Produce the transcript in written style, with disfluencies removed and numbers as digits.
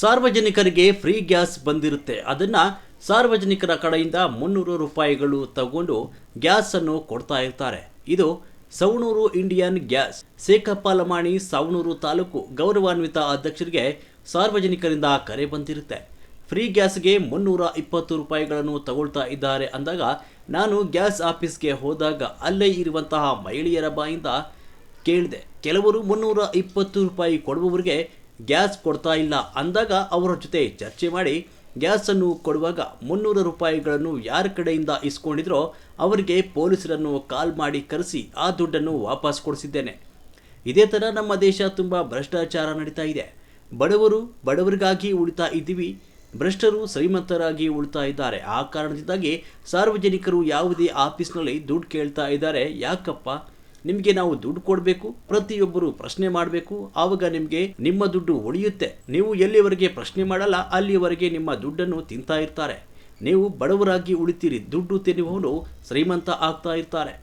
ಸಾರ್ವಜನಿಕರಿಗೆ free gas ಬಂದಿರುತ್ತೆ. ಅದನ್ನು ಸಾರ್ವಜನಿಕರ ಕಡೆಯಿಂದ 300 ರೂಪಾಯಿಗಳು ತಗೊಂಡು ಗ್ಯಾಸನ್ನು ಕೊಡ್ತಾ ಇರ್ತಾರೆ. ಇದು ಸವಣೂರು ಇಂಡಿಯನ್ ಗ್ಯಾಸ್ ಸೇಕಪ್ಪ ಲಮಾಣಿ ಸವಣೂರು ತಾಲೂಕು ಗೌರವಾನ್ವಿತ ಅಧ್ಯಕ್ಷರಿಗೆ ಸಾರ್ವಜನಿಕರಿಂದ ಕರೆ ಬಂದಿರುತ್ತೆ. ಫ್ರೀ ಗ್ಯಾಸ್ಗೆ 320 ರೂಪಾಯಿಗಳನ್ನು ತಗೊಳ್ತಾ ಇದ್ದಾರೆ ಅಂದಾಗ ನಾನು ಗ್ಯಾಸ್ ಆಫೀಸ್ಗೆ ಹೋದಾಗ ಅಲ್ಲೇ ಇರುವಂತಹ ಮಹಿಳೆಯರ ಬಾಯಿಂದ ಕೇಳಿದೆ. ಕೆಲವರು 320 ರೂಪಾಯಿ ಕೊಡುವವರಿಗೆ ಗ್ಯಾಸ್ ಕೊಡ್ತಾ ಇಲ್ಲ ಅಂದಾಗ ಅವರ ಜೊತೆ ಚರ್ಚೆ ಮಾಡಿ ಗ್ಯಾಸನ್ನು ಕೊಡುವಾಗ 300 ರೂಪಾಯಿಗಳನ್ನು ಯಾರ ಕಡೆಯಿಂದ ಇಸ್ಕೊಂಡಿದ್ರೋ ಅವರಿಗೆ ಪೊಲೀಸರನ್ನು ಕಾಲ್ ಮಾಡಿ ಕರೆಸಿ ಆ ದುಡ್ಡನ್ನು ವಾಪಸ್ ಕೊಡಿಸಿದ್ದೇನೆ. ಇದೇ ಥರ ನಮ್ಮ ದೇಶ ತುಂಬ ಭ್ರಷ್ಟಾಚಾರ ನಡೀತಾ ಇದೆ. ಬಡವರು ಬಡವರಿಗಾಗಿ ಉಳಿತಾ ಇದ್ದೀವಿ, ಭ್ರಷ್ಟರು ಶ್ರೀಮಂತರಾಗಿ ಉಳಿತಾ ಇದ್ದಾರೆ. ಆ ಕಾರಣದಿಂದಾಗಿ ಸಾರ್ವಜನಿಕರು ಯಾವುದೇ ಆಫೀಸ್ನಲ್ಲಿ ದುಡ್ಡು ಕೇಳ್ತಾ ಇದ್ದಾರೆ. ಯಾಕಪ್ಪ, ನಿಮಗೆ ನಾವು ದುಡ್ಡು ಕೊಡಬೇಕು, ಪ್ರತಿಯೊಬ್ಬರು ಪ್ರಶ್ನೆ ಮಾಡಬೇಕು, ಆವಾಗ ನಿಮಗೆ ನಿಮ್ಮ ದುಡ್ಡು ಉಳಿಯುತ್ತೆ. ನೀವು ಎಲ್ಲಿವರೆಗೆ ಪ್ರಶ್ನೆ ಮಾಡಲ್ಲ ಅಲ್ಲಿವರೆಗೆ ನಿಮ್ಮ ದುಡ್ಡನ್ನು ತಿಂತಾ ಇರ್ತಾರೆ. ನೀವು ಬಡವರಾಗಿ ಉಳಿತೀರಿ, ದುಡ್ಡು ತಿನ್ನುವವನು ಶ್ರೀಮಂತ ಆಗ್ತಾ ಇರ್ತಾರೆ.